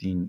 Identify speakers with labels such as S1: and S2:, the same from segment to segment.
S1: 3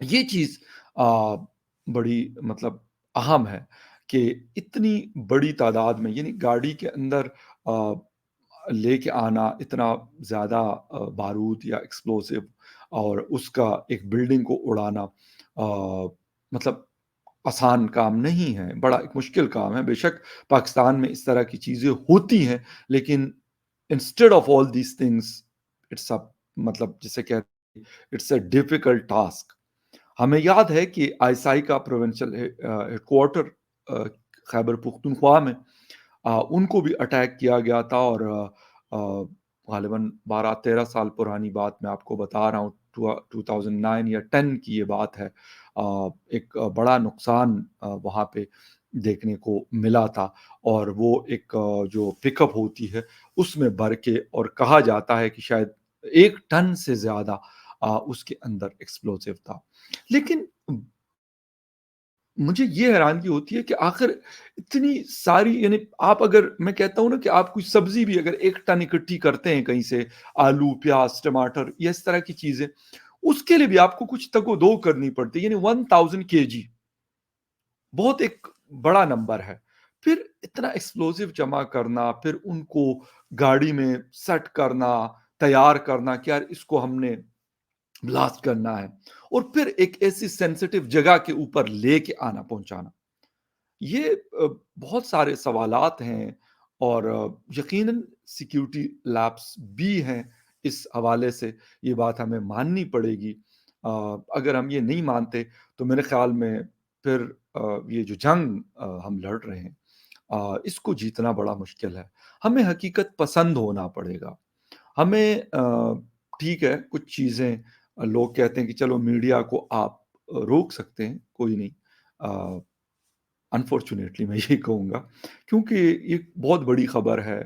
S1: یہ چیز بڑی مطلب اہم ہے کہ اتنی بڑی تعداد میں یعنی گاڑی کے اندر آ، لے کے آنا اتنا زیادہ بارود یا ایکسپلوسیو اور اس کا ایک بلڈنگ کو اڑانا مطلب آسان کام نہیں ہے، بڑا ایک مشکل کام ہے۔ بے شک پاکستان میں اس طرح کی چیزیں ہوتی ہیں، لیکن instead of all these things it's a مطلب جسے کہتے ہیں اٹس اے ڈیفیکلٹ ٹاسک۔ ہمیں یاد ہے کہ آئی ایس آئی کا provincial head quarter Khyber Pakhtunkhwa میں ان کو بھی اٹیک کیا گیا تھا، اور غالباً 12-13 سال پرانی بات میں آپ کو بتا رہا ہوں، 2009 یا 10 کی یہ بات ہے۔ ایک بڑا نقصان وہاں پہ دیکھنے کو ملا تھا، اور وہ ایک جو پک اپ ہوتی ہے اس میں بھر کے، اور کہا جاتا ہے کہ شاید 1 ٹن سے زیادہ اس کے اندر ایکسپلوسیو تھا۔ لیکن مجھے یہ حیرانگی ہوتی ہے کہ آخر اتنی ساری یعنی آپ اگر میں کہتا ہوں نا کہ آپ کوئی سبزی بھی اگر 1 ٹن اکٹھی کرتے ہیں کہیں سے، آلو پیاز ٹماٹر یا اس طرح کی چیزیں، اس کے لیے بھی آپ کو کچھ تگ و دو کرنی پڑتی ہے، یعنی 1000 kg بہت ایک بڑا نمبر ہے۔ پھر اتنا ایکسپلوزیو جمع کرنا، پھر ان کو گاڑی میں سیٹ کرنا، تیار کرنا کہ یار اس کو ہم نے بلاسٹ کرنا ہے، اور پھر ایک ایسی سینسٹیو جگہ کے اوپر لے کے آنا پہنچانا، یہ بہت سارے سوالات ہیں، اور یقیناً سیکیورٹی لیپس بھی ہیں اس حوالے سے، یہ بات ہمیں ماننی پڑے گی۔ اگر ہم یہ نہیں مانتے تو میرے خیال میں پھر یہ جو جنگ ہم لڑ رہے ہیں اس کو جیتنا بڑا مشکل ہے۔ ہمیں حقیقت پسند ہونا پڑے گا۔ ہمیں ٹھیک ہے کچھ چیزیں لوگ کہتے ہیں کہ چلو میڈیا کو آپ روک سکتے ہیں، کوئی نہیں، انفارچونیٹلی میں یہ کہوں گا، کیونکہ یہ بہت بڑی خبر ہے،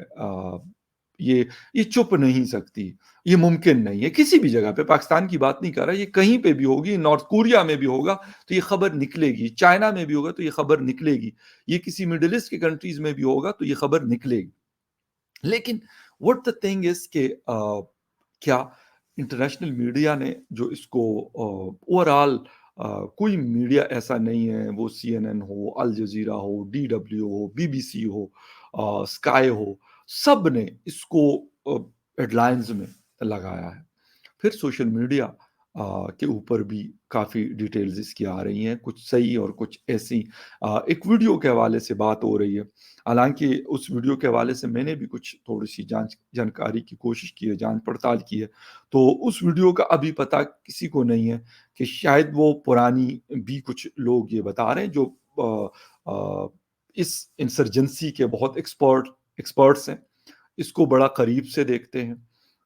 S1: یہ یہ چپ نہیں سکتی، یہ ممکن نہیں ہے کسی بھی جگہ پہ، پاکستان کی بات نہیں کر رہا، یہ کہیں پہ بھی ہوگی، نارتھ کوریا میں بھی ہوگا تو یہ خبر نکلے گی، چائنا میں بھی ہوگا تو یہ خبر نکلے گی، یہ کسی مڈل ایسٹ کی کنٹریز میں بھی ہوگا تو یہ خبر نکلے گی۔ لیکن what the thing is کہ کیا انٹرنیشنل میڈیا نے جو اس کو اوور آل کوئی میڈیا ایسا نہیں ہے، وہ سی این این ہو، الجزیرہ ہو، ڈی ڈبلیو ہو، بی بی سی ہو، اسکائی ہو، سب نے اس کو ہیڈ لائنز میں لگایا ہے۔ پھر سوشل میڈیا کے اوپر بھی کافی ڈیٹیلز اس کی آ رہی ہیں، کچھ صحیح اور کچھ ایسی۔ ایک ویڈیو کے حوالے سے بات ہو رہی ہے، حالانکہ اس ویڈیو کے حوالے سے میں نے بھی کچھ تھوڑی سی جانکاری کی کوشش کی ہے، جانچ پڑتال کی ہے، تو اس ویڈیو کا ابھی پتہ کسی کو نہیں ہے کہ شاید وہ پرانی بھی کچھ لوگ یہ بتا رہے ہیں جو اس انسرجنسی کے بہت ایکسپرٹس ہیں، اس کو بڑا قریب سے دیکھتے ہیں۔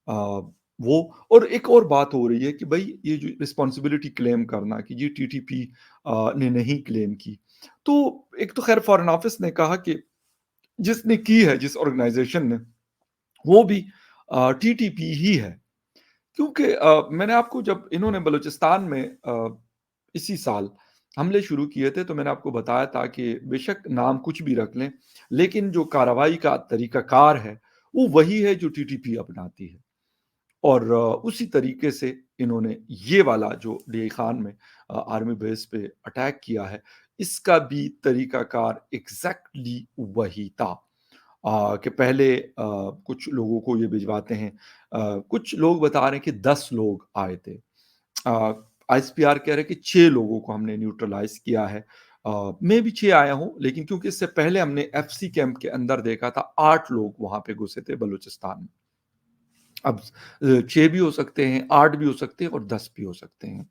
S1: آ، وہ اور ایک اور بات ہو رہی ہے کہ بھائی یہ جو رسپانسبلٹی کلیم کرنا کہ جی ٹی ٹی پی نے نہیں کلیم کی، تو ایک تو خیر فارن آفس نے کہا کہ جس نے کی ہے، جس آرگنائزیشن نے، وہ بھی ٹی ٹی پی ہی ہے، کیونکہ میں نے آپ کو جب انہوں نے بلوچستان میں اسی سال حملے شروع کیے تھے تو میں نے آپ کو بتایا تھا کہ بے شک نام کچھ بھی رکھ لیں، لیکن جو کارروائی کا طریقہ کار ہے وہ وہی ہے جو ٹی ٹی پی اپناتی ہے، اور اسی طریقے سے انہوں نے یہ والا جو ڈی اے خان میں آرمی بیس پہ اٹیک کیا ہے، اس کا بھی طریقہ کار ایگزیکٹلی وہی تھا۔ کہ پہلے کچھ لوگوں کو یہ بھجواتے ہیں، کچھ لوگ بتا رہے ہیں کہ 10 لوگ آئے تھے، آئی ایس پی آر کہہ رہے کہ 6 لوگوں کو ہم نے نیوٹرلائز کیا ہے، میں بھی 6 آیا ہوں، لیکن کیونکہ اس سے پہلے ہم نے ایف سی کیمپ کے اندر دیکھا تھا 8 لوگ وہاں پہ گھسے تھے بلوچستان میں۔ اب 6 بھی ہو سکتے ہیں، 8 بھی ہو سکتے ہیں، اور 10 بھی ہو سکتے ہیں،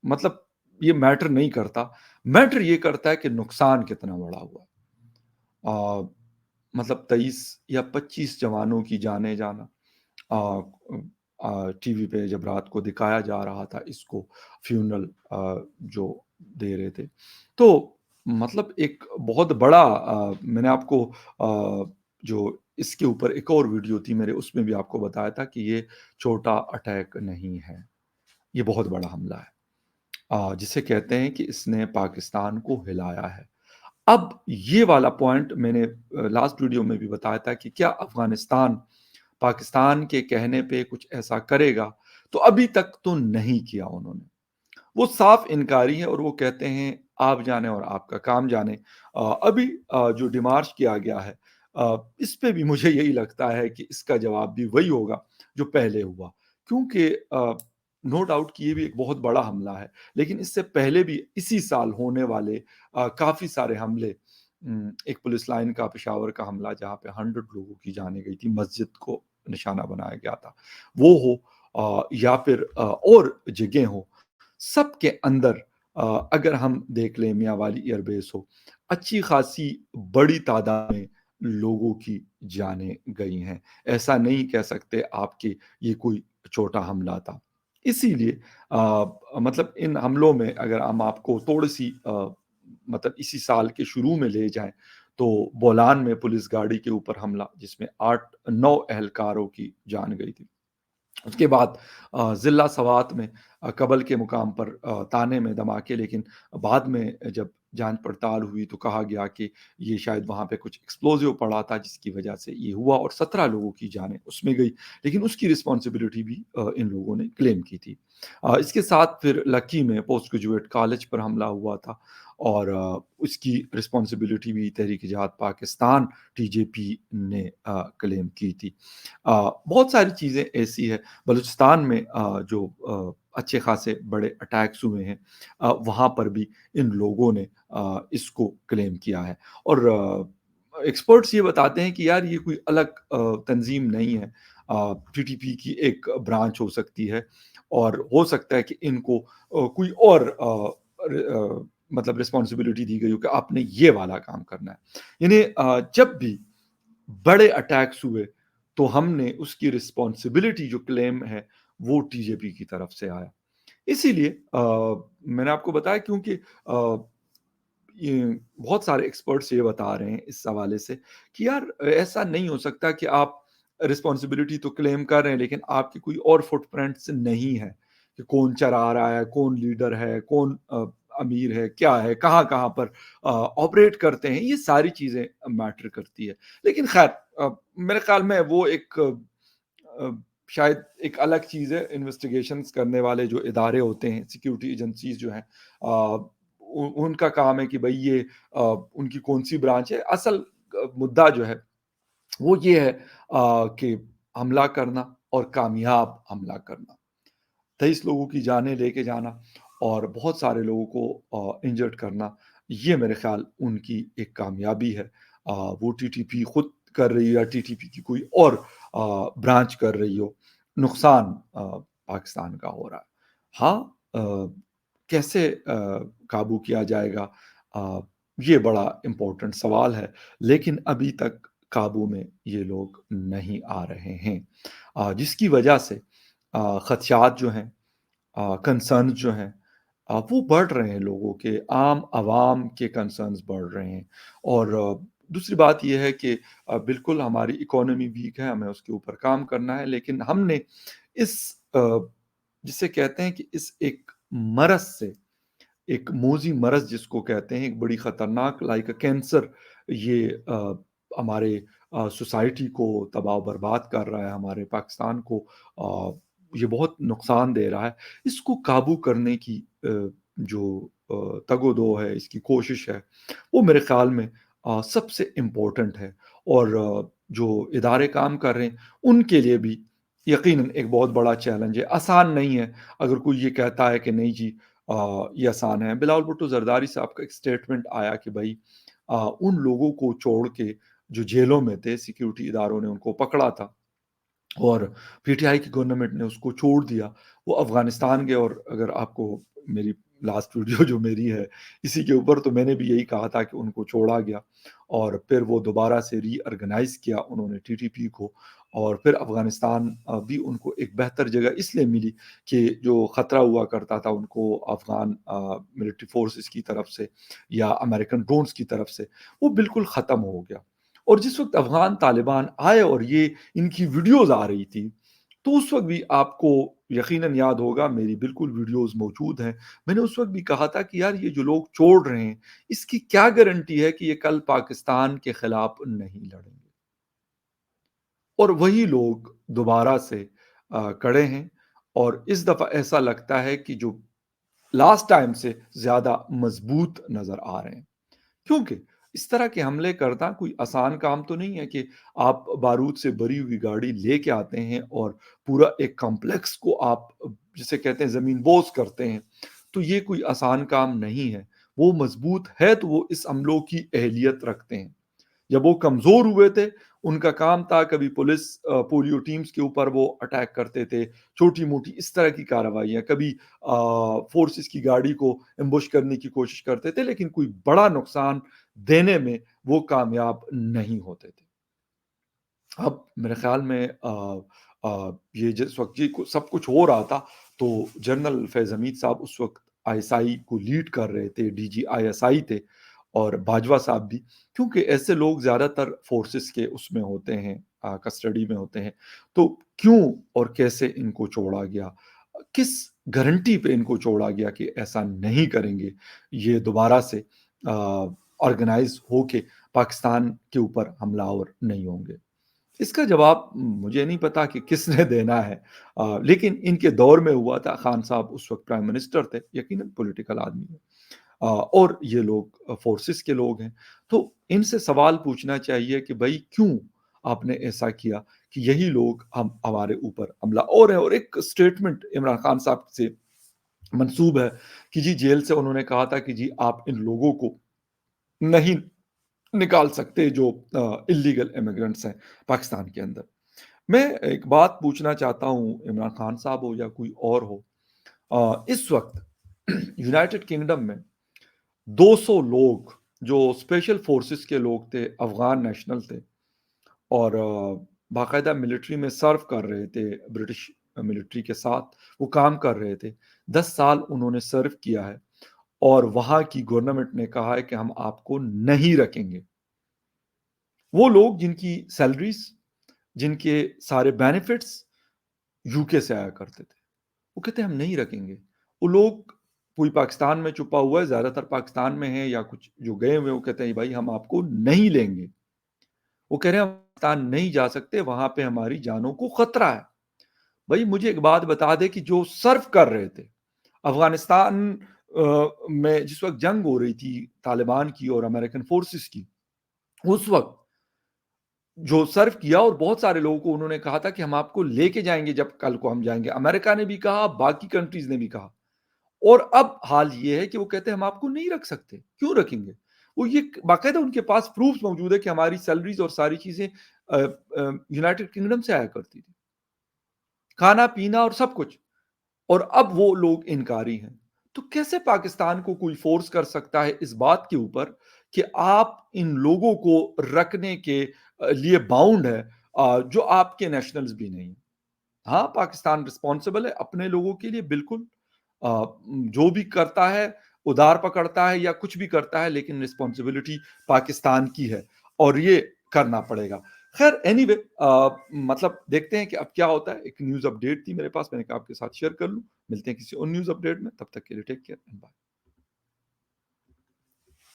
S1: مطلب یہ میٹر نہیں کرتا، میٹر یہ کرتا ہے کہ نقصان کتنا بڑا ہوا، مطلب 23 یا 25 جوانوں کی جانیں جانا، ٹی وی پہ جب رات کو دکھایا جا رہا تھا اس کو، فیونرل جو دے رہے تھے، تو مطلب ایک بہت بڑا میں نے آپ کو جو اس کے اوپر ایک اور ویڈیو تھی میرے، اس میں بھی آپ کو بتایا تھا کہ یہ چھوٹا اٹیک نہیں ہے، یہ بہت بڑا حملہ ہے، جسے کہتے ہیں کہ اس نے پاکستان کو ہلایا ہے۔ اب یہ والا پوائنٹ میں نے لاسٹ ویڈیو میں بھی بتایا تھا کہ کیا افغانستان پاکستان کے کہنے پہ کچھ ایسا کرے گا، تو ابھی تک تو نہیں کیا انہوں نے۔ وہ صاف انکاری ہے اور وہ کہتے ہیں آپ جانیں اور آپ کا کام جانیں۔ ابھی جو ڈیمارچ کیا گیا ہے، اس پہ بھی مجھے یہی لگتا ہے کہ اس کا جواب بھی وہی ہوگا جو پہلے ہوا، کیونکہ نو ڈاؤٹ کہ یہ بھی ایک بہت بڑا حملہ ہے، لیکن اس سے پہلے بھی اسی سال ہونے والے کافی سارے حملے، ایک پولیس لائن کا پشاور کا حملہ جہاں پہ 100 لوگوں کی جانیں گئی تھی، مسجد کو نشانہ بنایا گیا تھا، وہ ہو، یا پھر اور جگہیں ہوں، سب کے اندر اگر ہم دیکھ لیں میاں والی ایئر بیس ہو، اچھی خاصی بڑی تعداد میں لوگوں کی جانیں گئی ہیں۔ ایسا نہیں کہہ سکتے آپ کہ یہ کوئی چھوٹا حملہ تھا۔ اسی لیے مطلب ان حملوں میں اگر ہم آپ کو تھوڑی سی مطلب اسی سال کے شروع میں لے جائیں تو بولان میں پولیس گاڑی کے اوپر حملہ جس میں 8-9 اہلکاروں کی جان گئی تھی۔ اس کے بعد ضلع سوات میں قبل کے مقام پر تانے میں دھماکے، لیکن بعد میں جب جانچ پڑتال ہوئی تو کہا گیا کہ یہ شاید وہاں پہ کچھ ایکسپلوزیو پڑا تھا جس کی وجہ سے یہ ہوا اور 17 لوگوں کی جانیں اس میں گئی، لیکن اس کی رسپانسبلٹی بھی ان لوگوں نے کلیم کی تھی۔ اس کے ساتھ پھر لکی میں پوسٹ گریجویٹ کالج پر حملہ ہوا تھا اور اس کی رسپانسبلٹی بھی تحریک جہاد پاکستان ٹی جے پی نے کلیم کی تھی۔ بہت ساری چیزیں ایسی ہے، بلوچستان میں جو اچھے خاصے بڑے اٹیکس ہوئے ہیں، وہاں پر بھی ان لوگوں نے اس کو کلیم کیا ہے، اور ایکسپرٹس یہ بتاتے ہیں کہ یار یہ کوئی الگ تنظیم نہیں ہے، ٹی ٹی پی کی ایک برانچ ہو سکتی ہے، اور ہو سکتا ہے کہ ان کو کوئی اور مطلب رسپانسبلٹی دی گئی ہو کہ آپ نے یہ والا کام کرنا ہے، یعنی جب بھی بڑے اٹیکس ہوئے تو ہم نے اس کی رسپانسبلٹی جو کلیم ہے وہ ٹی جے پی کی طرف سے آیا۔ اسی لیے میں نے آپ کو بتایا، کیونکہ یہ بہت سارے ایکسپرٹس یہ بتا رہے ہیں اس حوالے سے کہ یار ایسا نہیں ہو سکتا کہ آپ رسپانسبلٹی تو کلیم کر رہے ہیں لیکن آپ کی کوئی اور فٹ پرنٹس نہیں ہے کہ کون چلا رہا ہے، کون لیڈر ہے، کون امیر ہے، کیا ہے، کہاں کہاں پر آپریٹ کرتے ہیں، یہ ساری چیزیں میٹر کرتی ہے۔ لیکن خیر، میرے خیال میں وہ ایک شاید ایک الگ چیز ہے، انویسٹیگیشنز کرنے والے جو ادارے ہوتے ہیں، سیکیورٹی ایجنسیز جو ہیں، ان کا کام ہے کہ بھئی یہ ان کی کون سی برانچ ہے۔ اصل مدعا جو ہے وہ یہ ہے کہ حملہ کرنا اور کامیاب حملہ کرنا، 23 لوگوں کی جانیں لے کے جانا اور بہت سارے لوگوں کو انجرڈ کرنا، یہ میرے خیال ان کی ایک کامیابی ہے۔ وہ ٹی ٹی پی خود کر رہی ہے یا ٹی ٹی پی کی کوئی اور برانچ کر رہی ہو، نقصان پاکستان کا ہو رہا ہے۔ ہاں، کیسے قابو کیا جائے گا، آ، یہ بڑا امپورٹنٹ سوال ہے، لیکن ابھی تک قابو میں یہ لوگ نہیں آ رہے ہیں، جس کی وجہ سے خدشات جو ہیں، کنسرنز جو ہیں، وہ بڑھ رہے ہیں، لوگوں کے عام عوام کے کنسرنز بڑھ رہے ہیں، اور دوسری بات یہ ہے کہ بالکل ہماری اکانومی ویک ہے، ہمیں اس کے اوپر کام کرنا ہے، لیکن ہم نے اس جسے کہتے ہیں کہ اس ایک مرض سے، ایک موذی مرض جس کو کہتے ہیں، ایک بڑی خطرناک لائک کینسر، یہ ہمارے سوسائٹی کو تباہ و برباد کر رہا ہے، ہمارے پاکستان کو یہ بہت نقصان دے رہا ہے۔ اس کو قابو کرنے کی جو تگ و دو ہے، اس کی کوشش ہے، وہ میرے خیال میں سب سے امپورٹنٹ ہے، اور جو ادارے کام کر رہے ہیں ان کے لیے بھی یقیناً ایک بہت بڑا چیلنج ہے، آسان نہیں ہے۔ اگر کوئی یہ کہتا ہے کہ نہیں جی یہ آسان ہے، بلاول بھٹو زرداری صاحب کا ایک سٹیٹمنٹ آیا کہ بھائی ان لوگوں کو چھوڑ کے جو جیلوں میں تھے، سیکیورٹی اداروں نے ان کو پکڑا تھا اور پی ٹی آئی کی گورنمنٹ نے اس کو چھوڑ دیا، وہ افغانستان گئے، اور اگر آپ کو میری لاسٹ ویڈیو جو میری ہے اسی کے اوپر، تو میں نے بھی یہی کہا تھا کہ ان کو چھوڑا گیا اور پھر وہ دوبارہ سے ری آرگنائز کیا انہوں نے ٹی ٹی پی کو، اور پھر افغانستان بھی ان کو ایک بہتر جگہ اس لیے ملی کہ جو خطرہ ہوا کرتا تھا ان کو افغان ملٹری فورسز کی طرف سے یا امریکن ڈرونز کی طرف سے، وہ بالکل ختم ہو گیا۔ اور جس وقت افغان طالبان آئے اور یہ ان کی ویڈیوز آ رہی تھی، تو اس وقت بھی آپ کو یقیناً یاد ہوگا، میری بالکل ویڈیوز موجود ہیں، میں نے اس وقت بھی کہا تھا کہ یار یہ جو لوگ چھوڑ رہے ہیں، اس کی کیا گارنٹی ہے کہ یہ کل پاکستان کے خلاف نہیں لڑیں گے، اور وہی لوگ دوبارہ سے کڑے ہیں، اور اس دفعہ ایسا لگتا ہے کہ جو لاسٹ ٹائم سے زیادہ مضبوط نظر آ رہے ہیں، کیونکہ اس طرح کے حملے کرنا کوئی آسان کام تو نہیں ہے کہ آپ بارود سے بھری ہوئی گاڑی لے کے آتے ہیں اور پورا ایک کمپلیکس کو آپ جسے کہتے ہیں زمین بوس کرتے ہیں، تو یہ کوئی آسان کام نہیں ہے۔ وہ مضبوط ہے تو وہ اس حملوں کی اہلیت رکھتے ہیں۔ جب وہ کمزور ہوئے تھے، ان کا کام تھا کبھی پولیس پولیو ٹیمز کے اوپر وہ اٹیک کرتے تھے، چھوٹی موٹی اس طرح کی کارروائیاں، کبھی فورسز کی گاڑی کو امبوش کرنے کی کوشش کرتے تھے، لیکن کوئی بڑا نقصان دینے میں وہ کامیاب نہیں ہوتے تھے۔ اب میرے خیال میں یہ جس وقت یہ سب کچھ ہو رہا تھا تو جنرل فیض حمید صاحب اس وقت آئی ایس آئی کو لیڈ کر رہے تھے، D G I S I تھے، اور باجوہ صاحب بھی، کیونکہ ایسے لوگ زیادہ تر فورسز کے اس میں ہوتے ہیں، کسٹڈی میں ہوتے ہیں، تو کیوں اور کیسے ان کو چھوڑا گیا، کس گارنٹی پہ ان کو چھوڑا گیا کہ ایسا نہیں کریں گے، یہ دوبارہ سے آرگنائز ہو کے پاکستان کے اوپر حملہ آور نہیں ہوں گے۔ اس کا جواب مجھے نہیں پتا کہ کس نے دینا ہے، لیکن ان کے دور میں ہوا تھا، خان صاحب اس وقت پرائم منسٹر تھے، یقیناً پولیٹیکل آدمی ہے، اور یہ لوگ فورسز کے لوگ ہیں، تو ان سے سوال پوچھنا چاہیے کہ بھائی کیوں آپ نے ایسا کیا کہ یہی لوگ ہمارے اوپر حملہ اور ہے۔ اور ایک سٹیٹمنٹ عمران خان صاحب سے منسوب ہے کہ جی جیل سے انہوں نے کہا تھا کہ جی آپ ان لوگوں کو نہیں نکال سکتے جو اللیگل امیگرنٹس ہیں پاکستان کے اندر۔ میں ایک بات پوچھنا چاہتا ہوں، عمران خان صاحب ہو یا کوئی اور ہو، اس وقت یونائٹڈ کنگڈم میں 200 لوگ جو اسپیشل فورسز کے لوگ تھے، افغان نیشنل تھے، اور باقاعدہ ملٹری میں سرو کر رہے تھے، برٹش ملٹری کے ساتھ وہ کام کر رہے تھے، 10 سال انہوں نے سرو کیا ہے، اور وہاں کی گورنمنٹ نے کہا ہے کہ ہم آپ کو نہیں رکھیں گے۔ وہ لوگ جن کی سیلریز، جن کے سارے بینیفٹس یو کے سے آیا کرتے تھے، وہ کہتے ہیں ہم نہیں رکھیں گے۔ وہ لوگ کوئی پاکستان میں چھپا ہوا ہے، زیادہ تر پاکستان میں ہے، یا کچھ جو گئے ہوئے وہ کہتے ہیں بھائی ہم آپ کو نہیں لیں گے۔ وہ کہہ رہے ہیں ہم پاکستان نہیں جا سکتے، وہاں پہ ہماری جانوں کو خطرہ ہے۔ بھائی مجھے ایک بات بتا دے کہ جو سرف کر رہے تھے افغانستان میں، جس وقت جنگ ہو رہی تھی طالبان کی اور امریکن فورسز کی، اس وقت جو سرو کیا، اور بہت سارے لوگوں کو انہوں نے کہا تھا کہ ہم آپ کو لے کے جائیں گے جب کل کو ہم جائیں گے، امریکہ نے بھی کہا، باقی کنٹریز نے بھی کہا، اور اب حال یہ ہے کہ وہ کہتے ہیں ہم آپ کو نہیں رکھ سکتے، کیوں رکھیں گے؟ وہ یہ باقاعدہ ان کے پاس پروفز موجود ہے کہ ہماری سیلریز اور ساری چیزیں یونائٹڈ کنگڈم سے آیا کرتی تھی، کھانا پینا اور سب کچھ، اور اب وہ لوگ انکاری ہیں۔ تو کیسے پاکستان کو کوئی فورس کر سکتا ہے اس بات کے اوپر کہ آپ ان لوگوں کو رکھنے کے لیے باؤنڈ ہے، جو آپ کے نیشنلز بھی نہیں ہیں؟ ہاں پاکستان رسپانسبل ہے اپنے لوگوں کے لیے، بالکل، آ، جو بھی کرتا ہے ادار پکڑتا ہے یا کچھ بھی کرتا ہے، لیکن رسپانسبلٹی پاکستان کی ہے، اور یہ کرنا پڑے گا۔ خیر اینی وے، مطلب دیکھتے ہیں کہ اب کیا ہوتا ہے۔ ایک نیوز اپ ڈیٹ تھی میرے پاس، میں نے کہا آپ کے ساتھ شیئر کر لوں۔ ملتے ہیں کسی اور نیوز اپ ڈیٹ میں، تب تک کے لیے ٹیک کیئر اینڈ بائے۔